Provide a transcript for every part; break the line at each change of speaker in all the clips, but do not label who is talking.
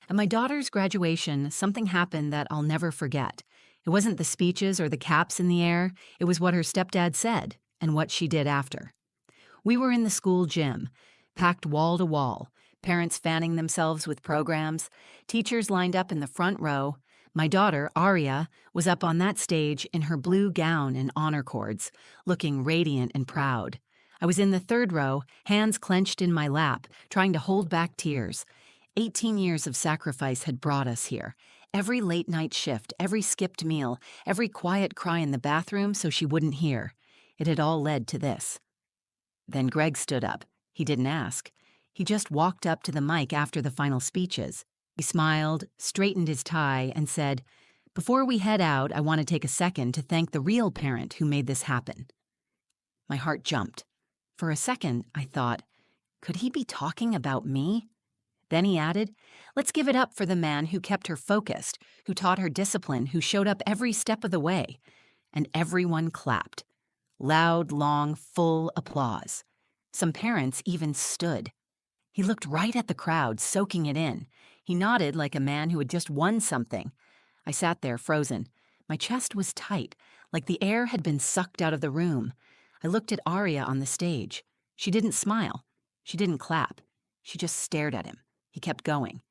At my daughter's graduation, something happened that I'll never forget. It wasn't the speeches or the caps in the air, it was what her stepdad said and what she did after. We were in the school gym, packed wall to wall, parents fanning themselves with programs, teachers lined up in the front row. My daughter, Aria, was up on that stage in her blue gown and honor cords, looking radiant and proud. I was in the third row, hands clenched in my lap, trying to hold back tears. 18 years of sacrifice had brought us here. Every late night shift, every skipped meal, every quiet cry in the bathroom so she wouldn't hear. It had all led to this. Then Greg stood up. He didn't ask. He just walked up to the mic after the final speeches. He smiled, straightened his tie, and said, "Before we head out, I want to take a second to thank the real parent who made this happen." My heart jumped. For a second, I thought, could he be talking about me? Then he added, "Let's give it up for the man who kept her focused, who taught her discipline, who showed up every step of the way." And everyone clapped. Loud, long, full applause. Some parents even stood. He looked right at the crowd, soaking it in. He nodded like a man who had just won something. I sat there, frozen. My chest was tight, like the air had been sucked out of the room. I looked at Aria on the stage. She didn't smile. She didn't clap. She just stared at him. He kept going.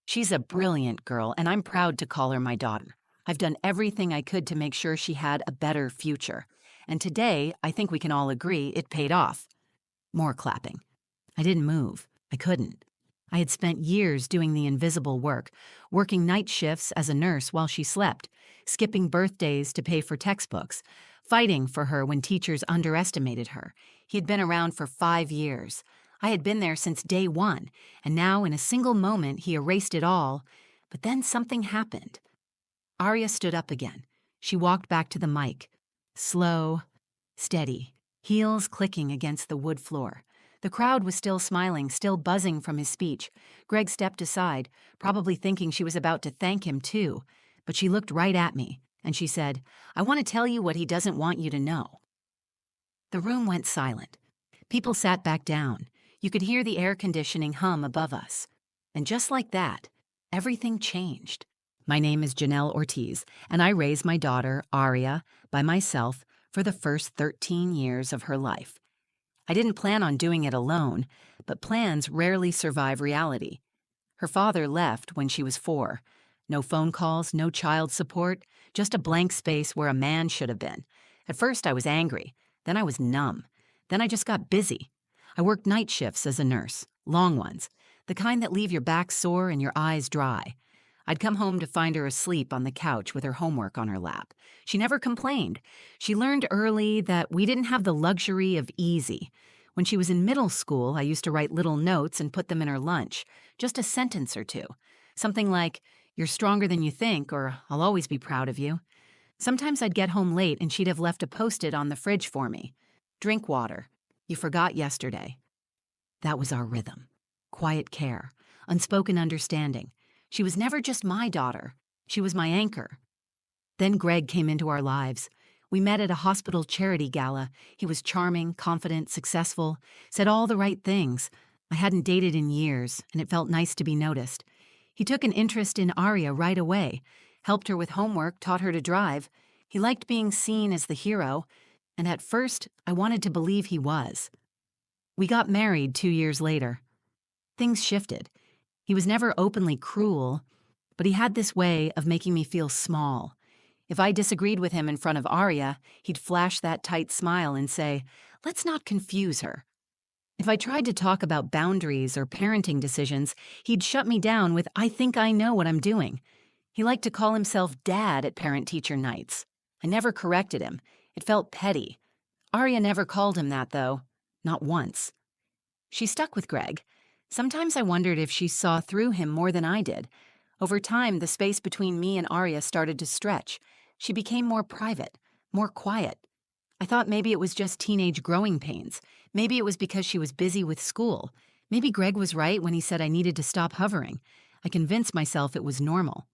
"She's a brilliant girl, and I'm proud to call her my daughter. I've done everything I could to make sure she had a better future. And today, I think we can all agree it paid off." More clapping. I didn't move. I couldn't. I had spent years doing the invisible work, working night shifts as a nurse while she slept, skipping birthdays to pay for textbooks, fighting for her when teachers underestimated her. He had been around for 5 years. I had been there since day one, and now in a single moment he erased it all. But then something happened. Aria stood up again. She walked back to the mic. Slow, steady, heels clicking against the wood floor. The crowd was still smiling, still buzzing from his speech. Greg stepped aside, probably thinking she was about to thank him too. But she looked right at me, and she said, "I want to tell you what he doesn't want you to know." The room went silent. People sat back down. You could hear the air conditioning hum above us. And just like that, everything changed. My name is Janelle Ortiz, and I raised my daughter, Aria, by myself for the first 13 years of her life. I didn't plan on doing it alone, but plans rarely survive reality. Her father left when she was 4. No phone calls, no child support, just a blank space where a man should have been. At first I was angry, then I was numb. Then I just got busy. I worked night shifts as a nurse, long ones, the kind that leave your back sore and your eyes dry. I'd come home to find her asleep on the couch with her homework on her lap. She never complained. She learned early that we didn't have the luxury of easy. When she was in middle school, I used to write little notes and put them in her lunch, just a sentence or two. Something like, "You're stronger than you think," or "I'll always be proud of you." Sometimes I'd get home late and she'd have left a Post-it on the fridge for me. "Drink water. You forgot yesterday." That was our rhythm. Quiet care, unspoken understanding. She was never just my daughter. She was my anchor. Then Greg came into our lives. We met at a hospital charity gala. He was charming, confident, successful, said all the right things. I hadn't dated in years, and it felt nice to be noticed. He took an interest in Aria right away, helped her with homework, taught her to drive. He liked being seen as the hero, and at first, I wanted to believe he was. We got married 2 years later. Things shifted. He was never openly cruel, but he had this way of making me feel small. If I disagreed with him in front of Aria, he'd flash that tight smile and say, "Let's not confuse her." If I tried to talk about boundaries or parenting decisions, he'd shut me down with, "I think I know what I'm doing." He liked to call himself Dad at parent-teacher nights. I never corrected him. It felt petty. Aria never called him that, though. Not once. She stuck with Greg. Sometimes I wondered if she saw through him more than I did. Over time, the space between me and Aria started to stretch. She became more private, more quiet. I thought maybe it was just teenage growing pains. Maybe it was because she was busy with school. Maybe Greg was right when he said I needed to stop hovering. I convinced myself it was normal.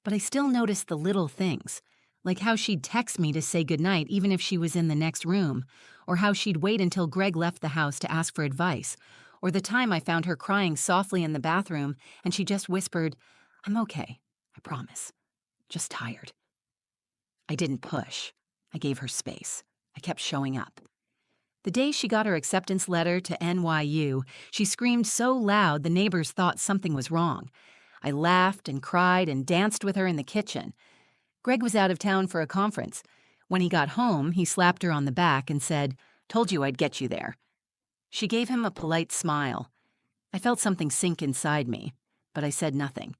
But I still noticed the little things, like how she'd text me to say goodnight even if she was in the next room, or how she'd wait until Greg left the house to ask for advice, or the time I found her crying softly in the bathroom and she just whispered, "I'm okay, I promise, just tired." I didn't push. I gave her space. I kept showing up. The day she got her acceptance letter to NYU, she screamed so loud the neighbors thought something was wrong. I laughed and cried and danced with her in the kitchen. Greg was out of town for a conference. When he got home, he slapped her on the back and said, "Told you I'd get you there." She gave him a polite smile. I felt something sink inside me, but I said nothing.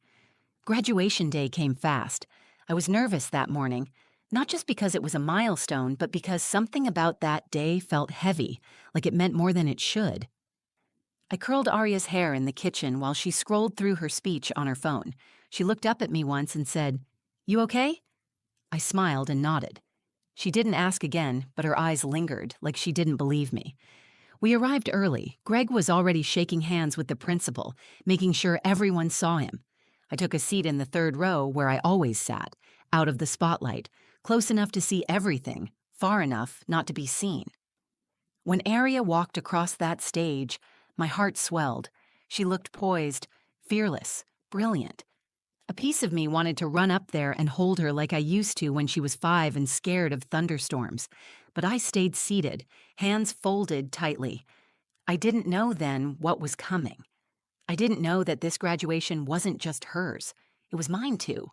Graduation day came fast. I was nervous that morning, not just because it was a milestone, but because something about that day felt heavy, like it meant more than it should. I curled Arya's hair in the kitchen while she scrolled through her speech on her phone. She looked up at me once and said, "You okay?" I smiled and nodded. She didn't ask again, but her eyes lingered, like she didn't believe me. We arrived early. Greg was already shaking hands with the principal, making sure everyone saw him. I took a seat in the third row where I always sat, out of the spotlight, close enough to see everything, far enough not to be seen. When Arya walked across that stage, my heart swelled. She looked poised, fearless, brilliant. A piece of me wanted to run up there and hold her like I used to when she was 5 and scared of thunderstorms. But I stayed seated, hands folded tightly. I didn't know then what was coming. I didn't know that this graduation wasn't just hers. It was mine too.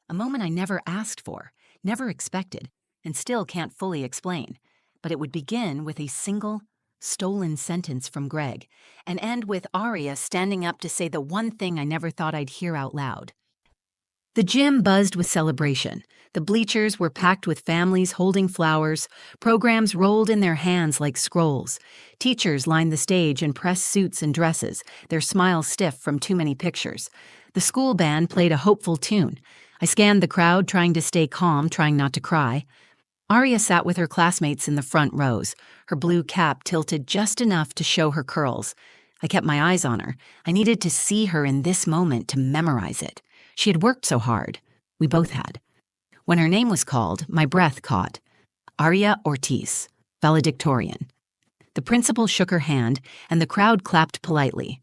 A moment I never asked for, never expected, and still can't fully explain. But it would begin with a single, stolen sentence from Greg, and end with Arya standing up to say the one thing I never thought I'd hear out loud. The gym buzzed with celebration. The bleachers were packed with families holding flowers. Programs rolled in their hands like scrolls. Teachers lined the stage in press suits and dresses, their smiles stiff from too many pictures. The school band played a hopeful tune. I scanned the crowd, trying to stay calm, trying not to cry. Arya sat with her classmates in the front rows, her blue cap tilted just enough to show her curls. I kept my eyes on her. I needed to see her in this moment to memorize it. She had worked so hard. We both had. When her name was called, my breath caught. Arya Ortiz, valedictorian. The principal shook her hand, and the crowd clapped politely.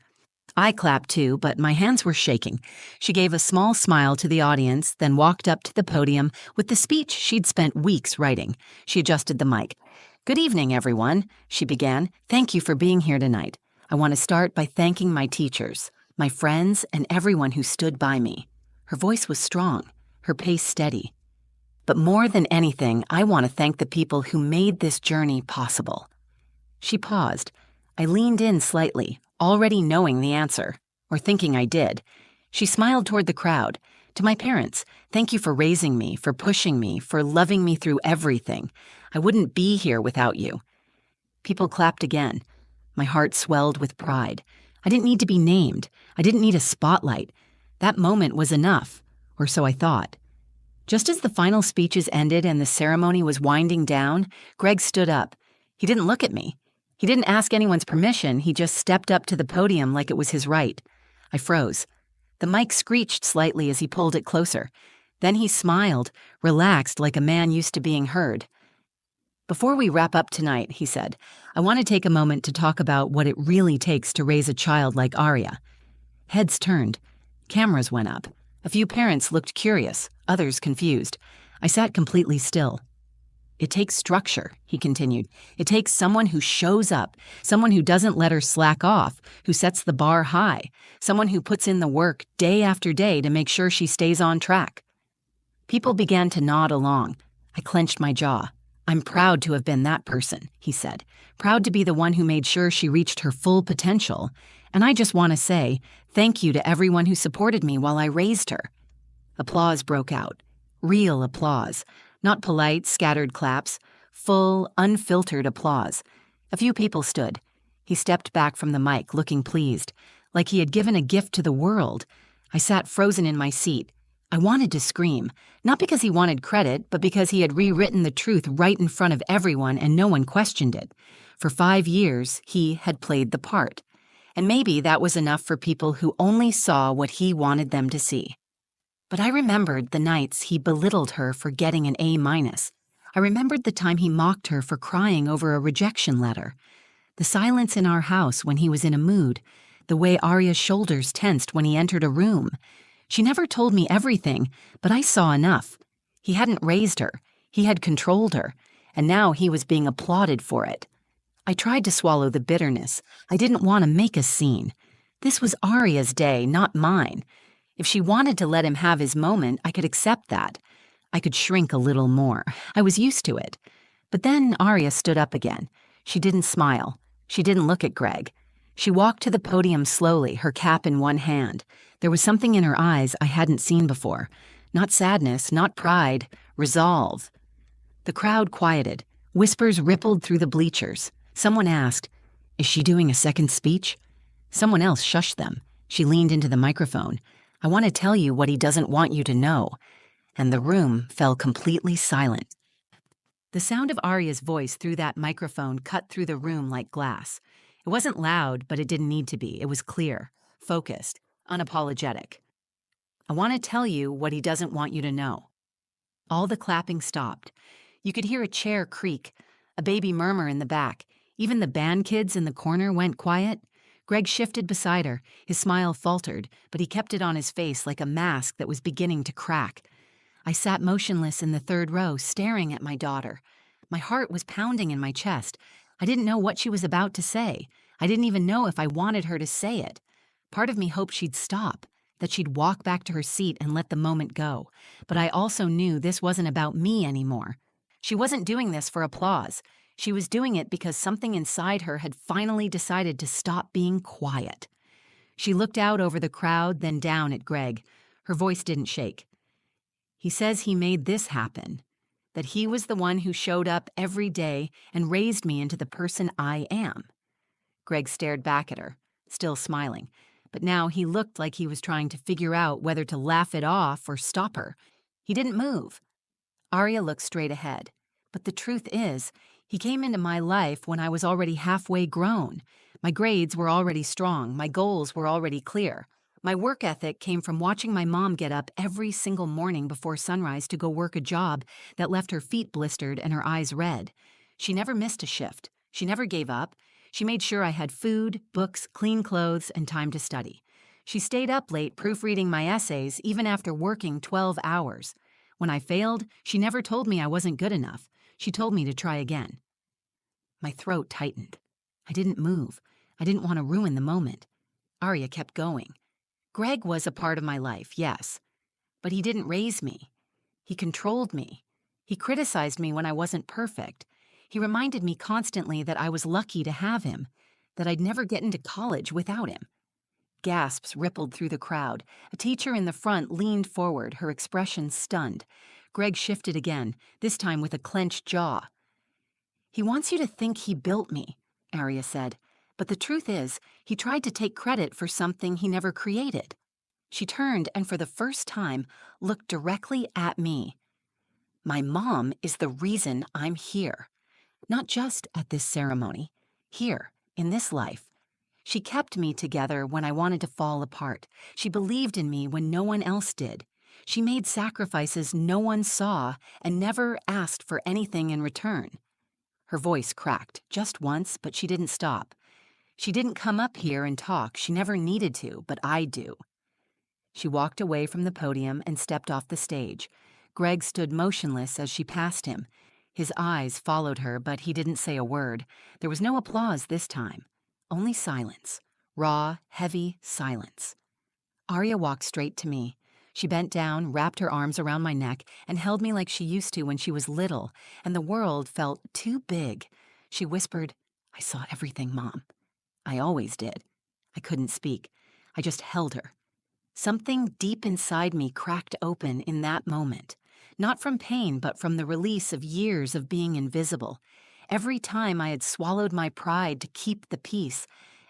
I clapped too, but my hands were shaking. She gave a small smile to the audience, then walked up to the podium with the speech she'd spent weeks writing. She adjusted the mic. "Good evening, everyone," she began. "Thank you for being here tonight. I want to start by thanking my teachers, my friends, and everyone who stood by me." Her voice was strong, her pace steady. "But more than anything, I want to thank the people who made this journey possible." She paused. I leaned in slightly, already knowing the answer, or thinking I did. She smiled toward the crowd. "To my parents, thank you for raising me, for pushing me, for loving me through everything. I wouldn't be here without you." People clapped again. My heart swelled with pride. I didn't need to be named. I didn't need a spotlight. That moment was enough, or so I thought. Just as the final speeches ended and the ceremony was winding down, Greg stood up. He didn't look at me. He didn't ask anyone's permission. He just stepped up to the podium like it was his right. I froze. The mic screeched slightly as he pulled it closer. Then he smiled, relaxed like a man used to being heard. "Before we wrap up tonight," he said, "I want to take a moment to talk about what it really takes to raise a child like Arya." Heads turned. Cameras went up. A few parents looked curious, others confused. I sat completely still. "It takes structure," he continued. "It takes someone who shows up, someone who doesn't let her slack off, who sets the bar high, someone who puts in the work day after day to make sure she stays on track." People began to nod along. I clenched my jaw. "I'm proud to have been that person," he said. "Proud to be the one who made sure she reached her full potential. And I just want to say thank you to everyone who supported me while I raised her." Applause broke out. Real applause. Not polite, scattered claps. Full, unfiltered applause. A few people stood. He stepped back from the mic, looking pleased, like he had given a gift to the world. I sat frozen in my seat. I wanted to scream, not because he wanted credit, but because he had rewritten the truth right in front of everyone and no one questioned it. For 5 years, he had played the part. And maybe that was enough for people who only saw what he wanted them to see. But I remembered the nights he belittled her for getting an A-. I remembered the time he mocked her for crying over a rejection letter. The silence in our house when he was in a mood, the way Arya's shoulders tensed when he entered a room. She never told me everything, but I saw enough. He hadn't raised her, he had controlled her, and now he was being applauded for it. I tried to swallow the bitterness. I didn't want to make a scene. This was Arya's day, not mine. If she wanted to let him have his moment, I could accept that. I could shrink a little more. I was used to it. But then Arya stood up again. She didn't smile. She didn't look at Greg. She walked to the podium slowly, her cap in one hand. There was something in her eyes I hadn't seen before. Not sadness, not pride, resolve. The crowd quieted. Whispers rippled through the bleachers. Someone asked, "Is she doing a second speech?" Someone else shushed them. She leaned into the microphone. "I want to tell you what he doesn't want you to know." And the room fell completely silent. The sound of Arya's voice through that microphone cut through the room like glass. It wasn't loud, but it didn't need to be. It was clear, focused, unapologetic. "I want to tell you what he doesn't want you to know." All the clapping stopped. You could hear a chair creak, a baby murmur in the back. Even the band kids in the corner went quiet. Greg shifted beside her. His smile faltered, but he kept it on his face like a mask that was beginning to crack. I sat motionless in the third row, staring at my daughter. My heart was pounding in my chest. I didn't know what she was about to say. I didn't even know if I wanted her to say it. Part of me hoped she'd stop, that she'd walk back to her seat and let the moment go. But I also knew this wasn't about me anymore. She wasn't doing this for applause. She was doing it because something inside her had finally decided to stop being quiet. She looked out over the crowd, then down at Greg. Her voice didn't shake. "He says he made this happen, that he was the one who showed up every day and raised me into the person I am." Greg stared back at her, still smiling, but now he looked like he was trying to figure out whether to laugh it off or stop her. He didn't move. Arya looked straight ahead. But the truth is, he came into my life when I was already halfway grown. My grades were already strong. My goals were already clear. My work ethic came from watching my mom get up every single morning before sunrise to go work a job that left her feet blistered and her eyes red. She never missed a shift. She never gave up. She made sure I had food, books, clean clothes, and time to study. She stayed up late proofreading my essays even after working 12 hours. When I failed, she never told me I wasn't good enough. She told me to try again. My throat tightened. I didn't move. I didn't want to ruin the moment. Arya kept going. Greg was a part of my life, yes, but he didn't raise me. He controlled me. He criticized me when I wasn't perfect. He reminded me constantly that I was lucky to have him, that I'd never get into college without him. Gasps rippled through the crowd. A teacher in the front leaned forward, her expression stunned. Greg shifted again, this time with a clenched jaw. "He wants you to think he built me," Arya said. "But the truth is, he tried to take credit for something he never created." She turned and for the first time looked directly at me. "My mom is the reason I'm here. Not just at this ceremony. Here, in this life. She kept me together when I wanted to fall apart. She believed in me when no one else did. She made sacrifices no one saw and never asked for anything in return." Her voice cracked, just once, but she didn't stop. "She didn't come up here and talk. She never needed to, but I do." She walked away from the podium and stepped off the stage. Greg stood motionless as she passed him. His eyes followed her, but he didn't say a word. There was no applause this time. Only silence. Raw, heavy silence. Arya walked straight to me. She bent down, wrapped her arms around my neck, and held me like she used to when she was little, and the world felt too big. She whispered, "I saw everything, Mom." I always did. I couldn't speak. I just held her. Something deep inside me cracked open in that moment. Not from pain, but from the release of years of being invisible. Every time I had swallowed my pride to keep the peace.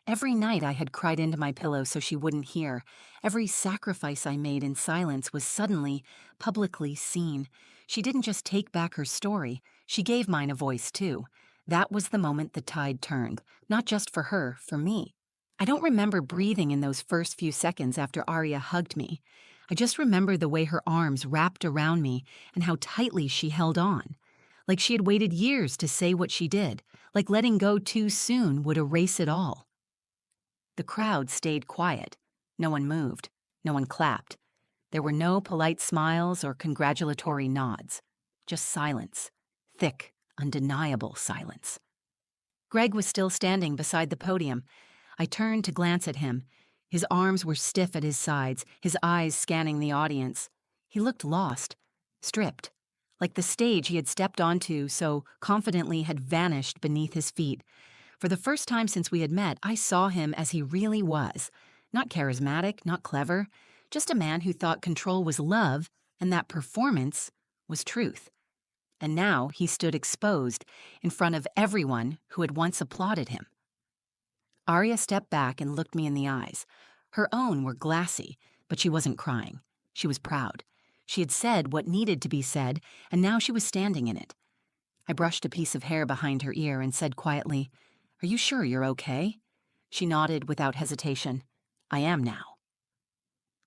Every night I had cried into my pillow so she wouldn't hear. Every sacrifice I made in silence was suddenly, publicly seen. She didn't just take back her story. She gave mine a voice, too. That was the moment the tide turned. Not just for her, for me. I don't remember breathing in those first few seconds after Arya hugged me. I just remember the way her arms wrapped around me and how tightly she held on. like she had waited years to say what she did, like letting go too soon would erase it all. The crowd stayed quiet. No one moved. No one clapped. There were no polite smiles or congratulatory nods. Just silence. Thick, undeniable silence. Greg was still standing beside the podium. I turned to glance at him. His arms were stiff at his sides, his eyes scanning the audience. He looked lost, stripped, like the stage he had stepped onto so confidently had vanished beneath his feet. For the first time since we had met, I saw him as he really was. Not charismatic, not clever, just a man who thought control was love and that performance was truth. And now he stood exposed in front of everyone who had once applauded him. Arya stepped back and looked me in the eyes. Her own were glassy, but she wasn't crying. She was proud. She had said what needed to be said, and now she was standing in it. I brushed a piece of hair behind her ear and said quietly, "Are you sure you're okay?" She nodded without hesitation. "I am now."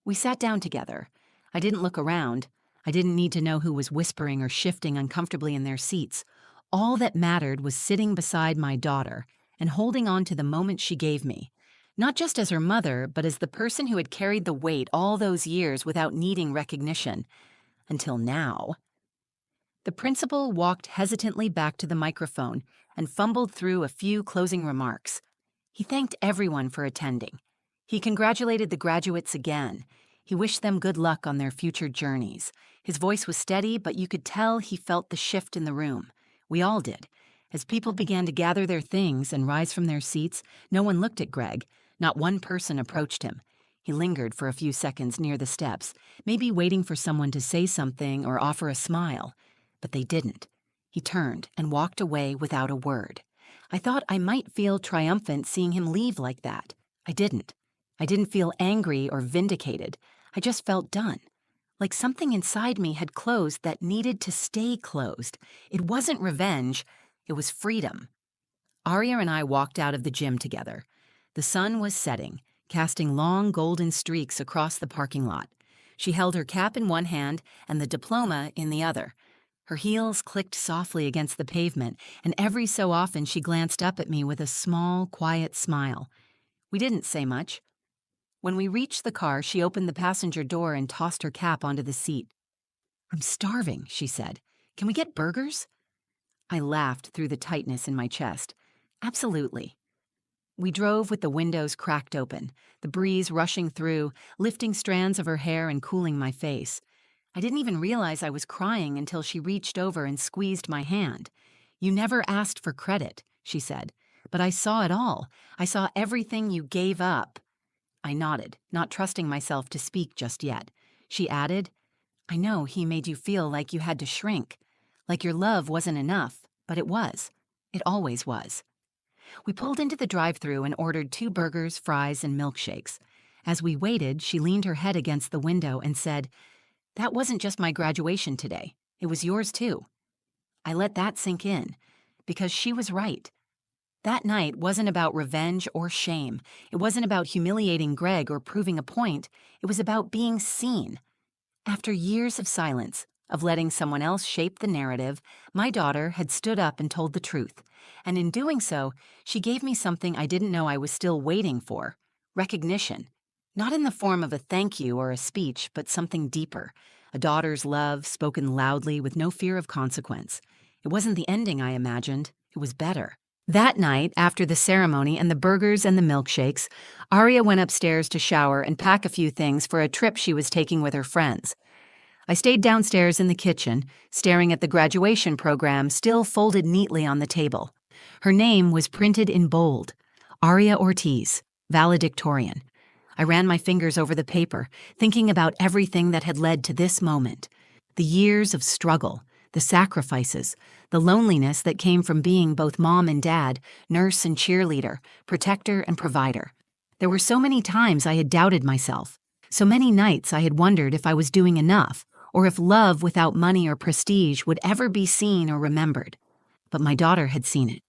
We sat down together. I didn't look around. I didn't need to know who was whispering or shifting uncomfortably in their seats. All that mattered was sitting beside my daughter and holding on to the moment she gave me, not just as her mother, but as the person who had carried the weight all those years without needing recognition. Until now. The principal walked hesitantly back to the microphone and fumbled through a few closing remarks. He thanked everyone for attending. He congratulated the graduates again. He wished them good luck on their future journeys. His voice was steady, but you could tell he felt the shift in the room. We all did. As people began to gather their things and rise from their seats, no one looked at Greg. Not one person approached him. He lingered for a few seconds near the steps, maybe waiting for someone to say something or offer a smile. But they didn't. He turned and walked away without a word. I thought I might feel triumphant seeing him leave like that. I didn't. I didn't feel angry or vindicated. I just felt done. Like something inside me had closed that needed to stay closed. It wasn't revenge. It was freedom. Arya and I walked out of the gym together. The sun was setting, casting long golden streaks across the parking lot. She held her cap in one hand and the diploma in the other. Her heels clicked softly against the pavement, and every so often she glanced up at me with a small, quiet smile. We didn't say much. When we reached the car, she opened the passenger door and tossed her cap onto the seat. "I'm starving," she said. "Can we get burgers?" I laughed through the tightness in my chest. "Absolutely." We drove with the windows cracked open, the breeze rushing through, lifting strands of her hair and cooling my face. I didn't even realize I was crying until she reached over and squeezed my hand. "You never asked for credit," she said, "but I saw it all. I saw everything you gave up." I nodded, not trusting myself to speak just yet. She added, "I know he made you feel like you had to shrink, like your love wasn't enough, but it was. It always was." We pulled into the drive-thru and ordered 2 burgers, fries, and milkshakes. As we waited, she leaned her head against the window and said, "That wasn't just my graduation today. It was yours too." I let that sink in, because she was right. That night wasn't about revenge or shame. It wasn't about humiliating Greg or proving a point. It was about being seen. After years of silence, of letting someone else shape the narrative, my daughter had stood up and told the truth. And in doing so, she gave me something I didn't know I was still waiting for: recognition. Not in the form of a thank you or a speech, but something deeper. A daughter's love spoken loudly with no fear of consequence. It wasn't the ending I imagined. It was better. That night, after the ceremony and the burgers and the milkshakes, Arya went upstairs to shower and pack a few things for a trip she was taking with her friends. I stayed downstairs in the kitchen, staring at the graduation program still folded neatly on the table. Her name was printed in bold: Arya Ortiz, valedictorian. I ran my fingers over the paper, thinking about everything that had led to this moment. The years of struggle, the sacrifices, the loneliness that came from being both mom and dad, nurse and cheerleader, protector and provider. There were so many times I had doubted myself. So many nights I had wondered if I was doing enough, or if love without money or prestige would ever be seen or remembered. But my daughter had seen it.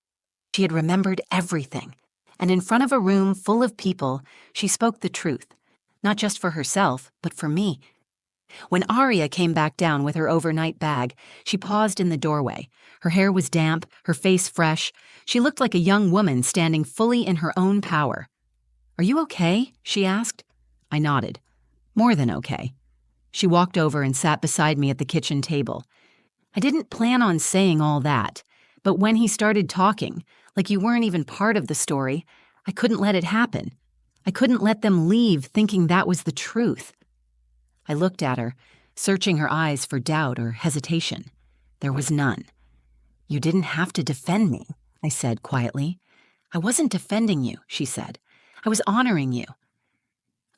She had remembered everything. And in front of a room full of people, she spoke the truth. Not just for herself, but for me. When Aria came back down with her overnight bag, she paused in the doorway. Her hair was damp, her face fresh. She looked like a young woman standing fully in her own power. "Are you okay?" she asked. I nodded. "More than okay." She walked over and sat beside me at the kitchen table. I didn't plan on saying all that, but when he started talking, like you weren't even part of the story, I couldn't let it happen. I couldn't let them leave thinking that was the truth. I looked at her, searching her eyes for doubt or hesitation. There was none. "You didn't have to defend me," I said quietly. "I wasn't defending you," she said. "I was honoring you."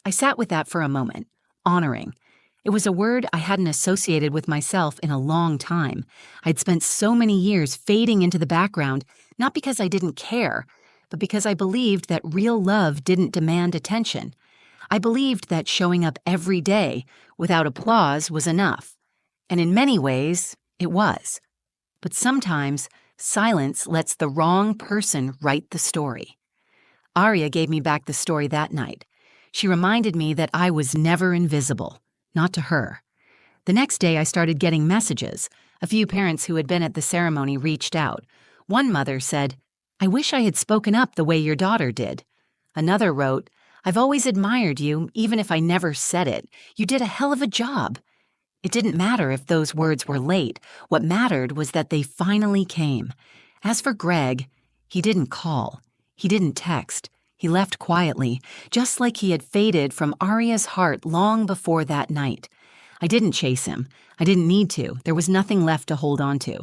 I sat with that for a moment. Honoring. It was a word I hadn't associated with myself in a long time. I'd spent so many years fading into the background, not because I didn't care, but because I believed that real love didn't demand attention. I believed that showing up every day without applause was enough. And in many ways, it was. But sometimes, silence lets the wrong person write the story. Aria gave me back the story that night. She reminded me that I was never invisible, not to her. The next day, I started getting messages. A few parents who had been at the ceremony reached out. One mother said, "I wish I had spoken up the way your daughter did." Another wrote, "I've always admired you, even if I never said it. You did a hell of a job." It didn't matter if those words were late. What mattered was that they finally came. As for Greg, he didn't call. He didn't text. He left quietly, just like he had faded from Aria's heart long before that night. I didn't chase him. I didn't need to. There was nothing left to hold on to.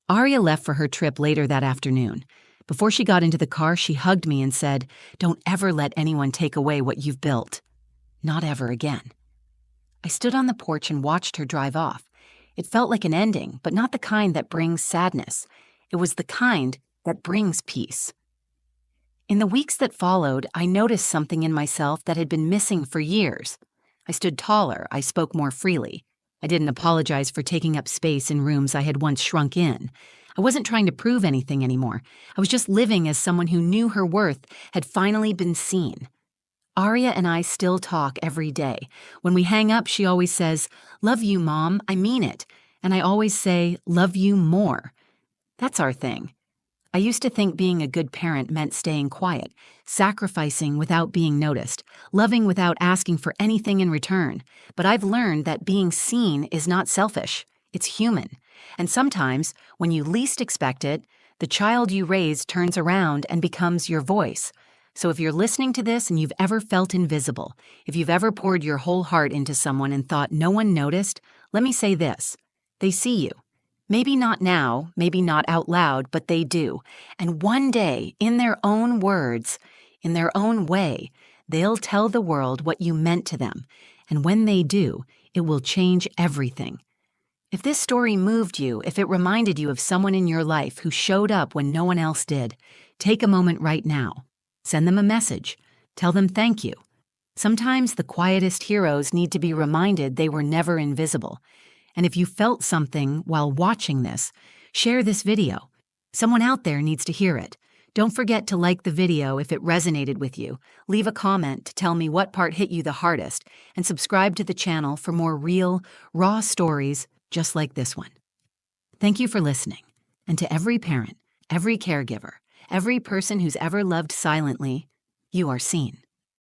Aria left for her trip later that afternoon. Before she got into the car, she hugged me and said, "Don't ever let anyone take away what you've built. Not ever again." I stood on the porch and watched her drive off. It felt like an ending, but not the kind that brings sadness. It was the kind that brings peace. In the weeks that followed, I noticed something in myself that had been missing for years. I stood taller, I spoke more freely. I didn't apologize for taking up space in rooms I had once shrunk in. I wasn't trying to prove anything anymore. I was just living as someone who knew her worth had finally been seen. Aria and I still talk every day. When we hang up, she always says, "Love you, Mom, I mean it." And I always say, "Love you more." That's our thing. I used to think being a good parent meant staying quiet, sacrificing without being noticed, loving without asking for anything in return. But I've learned that being seen is not selfish. It's human. And sometimes, when you least expect it, the child you raise turns around and becomes your voice. So if you're listening to this and you've ever felt invisible, if you've ever poured your whole heart into someone and thought no one noticed, let me say this: they see you. Maybe not now, maybe not out loud, but they do. And one day, in their own words, in their own way, they'll tell the world what you meant to them. And when they do, it will change everything. If this story moved you, if it reminded you of someone in your life who showed up when no one else did, take a moment right now. Send them a message. Tell them thank you. Sometimes the quietest heroes need to be reminded they were never invisible. And if you felt something while watching this, share this video. Someone out there needs to hear it. Don't forget to like the video if it resonated with you. Leave a comment to tell me what part hit you the hardest, and subscribe to the channel for more real, raw stories just like this one. Thank you for listening. And to every parent, every caregiver, every person who's ever loved silently, you are seen.